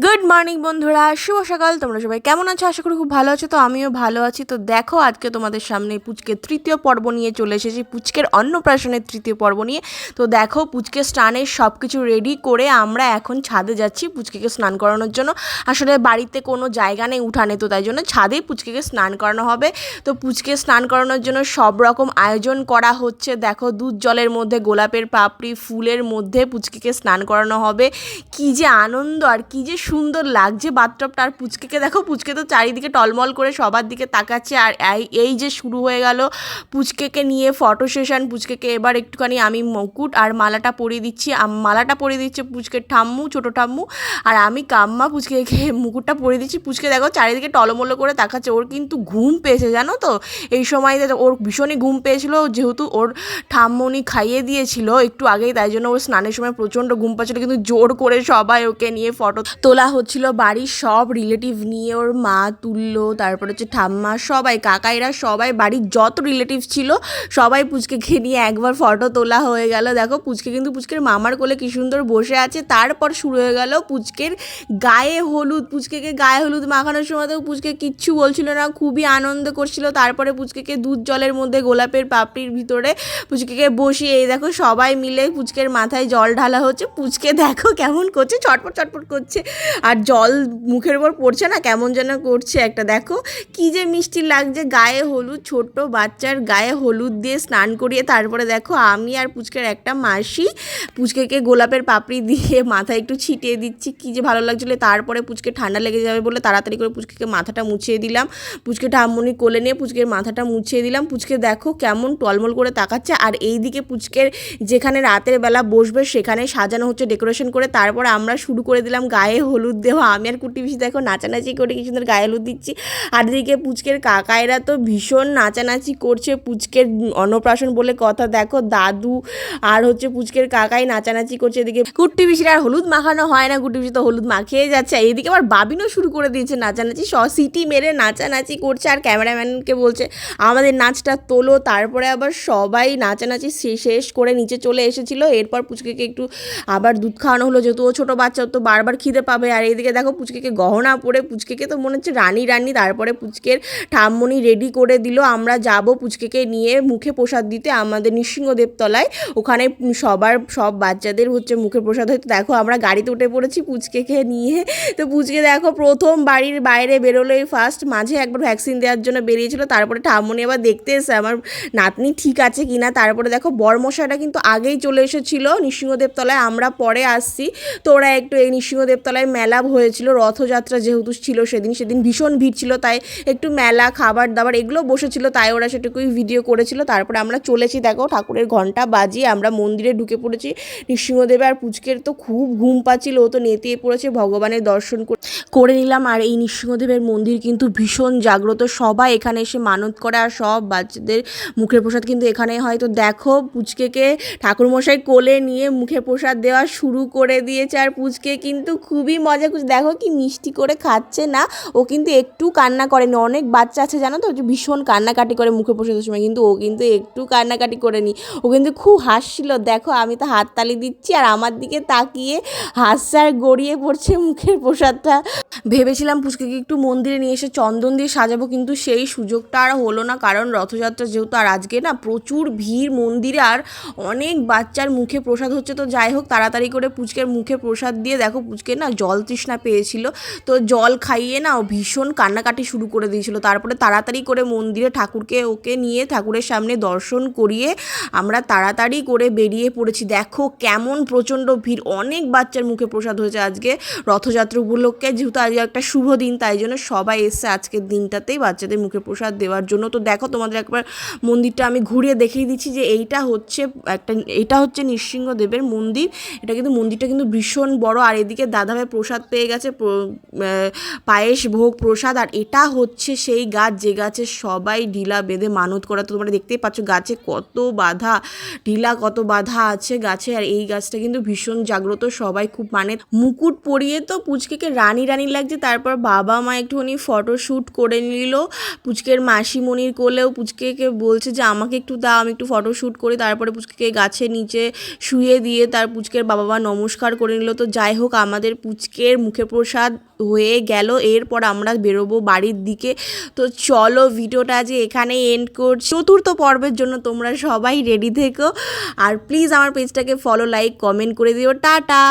Good morning বন্ধুরা, শুভ সকাল। তোমরা সবাই কেমন আছো? আশা করি খুব ভালো আছো। তো আমিও ভালো আছি। তো দেখো, আজকে তোমাদের সামনে পুচকের তৃতীয় পর্ব নিয়ে চলে এসেছি, পুচকের অন্নপ্রাশনের তৃতীয় পর্ব নিয়ে। তো দেখো, পুচকে স্নানের সব কিছু রেডি করে আমরা এখন ছাদে যাচ্ছি পুচকেকে স্নান করানোর জন্য। আসলে বাড়িতে কোনো জায়গা নেই উঠানে, তো তাই জন্য ছাদেই পুচকেকে স্নান করানো হবে। তো পুচকে স্নান করানোর জন্য সব রকম আয়োজন করা হচ্ছে। দেখো, দুধ জলের মধ্যে গোলাপের পাপড়ি, ফুলের মধ্যে পুচকেকে স্নান করানো হবে। কি যে আনন্দ আর কি যে সুন্দর লাগছে বাথটবটা। আর পুচকেকে দেখো, পুচকে তো চারিদিকে টলমল করে সবার দিকে তাকাচ্ছে। আর এই যে শুরু হয়ে গেল পুচকেকে নিয়ে ফটো সেশন। পুচকেকে এবার একটুখানি আমি মুকুট আর মালাটা পরিয়ে দিচ্ছি। মালাটা পরিয়ে দিচ্ছে পুচকের ঠাম্মু, ছোটো ঠাম্মু, আর আমি কাম্মা পুচকেকে মুকুটটা পরিয়ে দিচ্ছি। পুচকে দেখো চারিদিকে টলমলো করে তাকাচ্ছে। ওর কিন্তু ঘুম পেয়েছে জানো তো, এই সময় ওর ভীষণই ঘুম পেয়েছিল, যেহেতু ওর ঠাম্মনি খাইয়ে দিয়েছিল একটু আগেই, তাই জন্য ওর স্নানের সময় প্রচণ্ড ঘুম পাচ্ছিল। কিন্তু জোর করে সবাই ওকে নিয়ে ফটো তোলা হচ্ছিল, বাড়ির সব রিলেটিভ নিয়ে। ওর মা তুললো, তারপর হচ্ছে ঠাম্মা, সবাই কাকাইরা, সবাই বাড়ির যত রিলেটিভ ছিল সবাই পুচকেকে নিয়ে একবার ফটো তোলা হয়ে গেল। দেখো, পুচকে কিন্তু পুচকের মামার কোলে কি সুন্দর বসে আছে। তারপর শুরু হয়ে গেল পুচকের গায়ে হলুদ। পুচকেকে গায়ে হলুদ মাখানোর সময় তো পুচকে কিচ্ছু বলছিল না, খুবই আনন্দ করছিল। তারপরে পুচকেকে দুধ জলের মধ্যে গোলাপের পাপড়ির ভিতরে পুচকেকে বসিয়ে এই দেখো সবাই মিলে পুচকের মাথায় জল ঢালা হচ্ছে। পুচকে দেখো কেমন করছে, চটপট চটপট করছে, আর জল মুখের উপর পড়ছে না, কেমন যেন করছে একটা। দেখো কি যে মিষ্টি লাগছে। গায়ে হলুদ, ছোট্ট বাচ্চার গায়ে হলুদ দিয়ে স্নান করিয়ে তারপরে দেখো আমি আর পুচকের একটা মাসি পুচকেকে গোলাপের পাপড়ি দিয়ে মাথায় একটু ছিটিয়ে দিচ্ছি। কি যে ভালো লাগছিলো। তারপরে পুচকে ঠান্ডা লেগে যাবে বলে তাড়াতাড়ি করে পুচকেকে মাথাটা মুছিয়ে দিলাম। পুচকে ঠাম্মনি কোলে নিয়ে পুচকের মাথাটা মুছিয়ে দিলাম। পুচকে দেখো কেমন টলমল করে তাকাচ্ছে। আর এইদিকে পুচকের যেখানে রাতের বেলা বসবে সেখানে সাজানো হচ্ছে ডেকোরেশন করে। তারপর আমরা শুরু করে দিলাম গায়ে হলুদ দেওয়া। আমি আর কুটি পিসি দেখো নাচানাচি করে কি সুন্দর গায়ে হলুদ দিচ্ছি। আর এদিকে পুচকের কাকাইরা তো ভীষণ নাচানাচি করছে, পুচকের অন্নপ্রাশন বলে কথা। দেখো দাদু আর হচ্ছে পুচকের কাকাই নাচানাচি করছে। এদিকে কুটি পিসির আর হলুদ মাখানো হয় না, কুটি পিসি তো হলুদ মাখিয়ে যাচ্ছে। এইদিকে আবার বাবিনও শুরু করে দিয়েছে নাচানাচি, সিটি মেরে নাচানাচি করছে। আর ক্যামেরাম্যানকে বলছে আমাদের নাচটা তোলো। তারপরে আবার সবাই নাচানাচি শেষ করে নিচে চলে এসেছিলো। এরপর পুচকেকে একটু আবার দুধ খাওয়ানো হলো, যেহেতু ও ছোটো বাচ্চা, তো বারবার খিদে পাবে। আর এইদিকে দেখো পুচকেকে গহনা পরে, পুচকেকে তো মনে হচ্ছে রানী রানী। তারপরে পুচকের ঠাম্মনি রেডি করে দিল। আমরা যাব পুচকেকে নিয়ে মুখে প্রসাদ দিতে আমাদের নৃসিংহদেবতলায়। ওখানে সব বাচ্চাদের হচ্ছে মুখে প্রসাদ হয়তো। দেখো আমরা গাড়িতে উঠে পড়েছি পুচকেকে নিয়ে। তো পুচকে দেখো প্রথম বাড়ির বাইরে বেরোলোই ফার্স্ট। মাঝে একবার ভ্যাকসিন দেওয়ার জন্য বেরিয়েছিল, তারপরে ঠাম্মনি আবার দেখতে এসে আমার নাতনি ঠিক আছে কিনা। তারপরে দেখো বরমশাইটা কিন্তু আগেই চলে এসেছিল নৃসিংহদেবতলায়, আমরা পরে আসছি। তো ওরা একটু এই নৃসিংহদেবতলায় মেলা হয়েছিল, রথযাত্রা যেহেতু ছিল সেদিন ভীষণ ভিড় ছিল, তাই একটু মেলা খাবার দাবার এগুলো বসেছিল, তাই ওরা সেটুকুই ভিডিও করেছিল। তারপরে আমরা চলেছি, দেখো ঠাকুরের ঘন্টা বাজিয়ে আমরা মন্দিরে ঢুকে পড়েছি নৃসিংহদেবে। আর পুচকের তো খুব ঘুম পাচ্ছিল, ও তো নেতিয়ে পড়েছে, ভগবানের দর্শন করে নিলাম। আর এই নৃসিংহদেবের মন্দির কিন্তু ভীষণ জাগ্রত, সবাই এখানে এসে মানত করে। আর সব বাচ্চাদের মুখের প্রসাদ কিন্তু এখানে হয়। তো দেখো পুচকেকে ঠাকুরমশাই কোলে নিয়ে মুখে প্রসাদ দেওয়া শুরু করে দিয়েছে। আর পুচকে কিন্তু খুবই মজা করছে, দেখো কি মিষ্টি করে খাচ্ছে না। ও কিন্তু একটু কান্না করেনি। অনেক বাচ্চা আছে জানো তো, যে ভীষণ কান্নাকাটি করে মুখে প্রসাদের সময়, কিন্তু ও কিন্তু একটু কান্নাকাটি করেনি। ও কিন্তু খুব হাসছিল। দেখো আমি তো হাততালি দিচ্ছি আর আমার দিকে তাকিয়ে হাসছে আর গড়িয়ে পড়ছে মুখের প্রসাদটা। ভেবেছিলাম পুচকেকে একটু মন্দিরে নিয়ে এসে চন্দন দিয়ে সাজাবো, কিন্তু সেই সুযোগটা আর হলো না, কারণ রথযাত্রা যেহেতু। আর আজকে না প্রচুর ভিড় মন্দিরে, আর অনেক বাচ্চার মুখে প্রসাদ হচ্ছে। তো যাই হোক, তাড়াতাড়ি করে পুচকের মুখে প্রসাদ দিয়ে, দেখো পুচকে না জল তৃষ্ণা পেয়েছিল, তো জল খাইয়ে না ও ভীষণ কান্নাকাটি শুরু করে দিয়েছিল। তারপরে তাড়াতাড়ি করে মন্দিরে ওকে নিয়ে ঠাকুরের সামনে দর্শন করিয়ে আমরা তাড়াতাড়ি করে বেরিয়ে পড়েছি। দেখো কেমন প্রচণ্ড ভিড়, অনেক বাচ্চার মুখে প্রসাদ হয়েছে আজকে রথযাত্রা উপলক্ষে। যেহেতু আজকে একটা শুভ দিন, তাই জন্য সবাই এসছে আজকের দিনটাতেই বাচ্চাদের মুখে প্রসাদ দেওয়ার জন্য। তো দেখো তোমাদের একবার মন্দিরটা আমি ঘুরিয়ে দেখিয়ে দিচ্ছি যে এটা হচ্ছে নৃসিংহদেবের মন্দির। এটা কিন্তু মন্দিরটা কিন্তু ভীষণ বড়। আর এদিকে দাদাভাই প্রসাদ পেয়ে গেছে, পায়েস ভোগ প্রসাদ। আর এটা হচ্ছে সেই গাছ যে গাছে সবাই ঢিলা বেঁধে মানত করা। তো তোমরা দেখতেই পাচ্ছ গাছে কত বাধা, ঢিলা কত বাধা আছে গাছে। আর এই গাছটা কিন্তু ভীষণ জাগ্রত, সবাই খুব মানে। মুকুট পরিয়ে তো পুচকেকে রানী রানী লাগছে। তারপর বাবা মা একটুখানি ফটোশ্যুট করে নিল পুচকের মাসিমণির কোলেও। পুচকেকে বলছে যে আমাকে একটু দাও, আমি একটু ফটোশ্যুট করি। তারপরে পুচকেকে গাছের নিচে শুয়ে দিয়ে তার পুচকের বাবা মা নমস্কার করে নিল। তো যাই হোক, আমাদের পুচকে পুচকের মুখে প্রসাদ হয়ে গেল, এরপর আমরা বেরোবো বাড়ির দিকে। তো চলো ভিডিওটা যে এখানেই এন্ড করছি। চতুর্থ পর্বের জন্য তোমরা সবাই রেডি থেকো, আর প্লিজ আমার পেজটাকে ফলো, লাইক, কমেন্ট করে দিও। টাটা।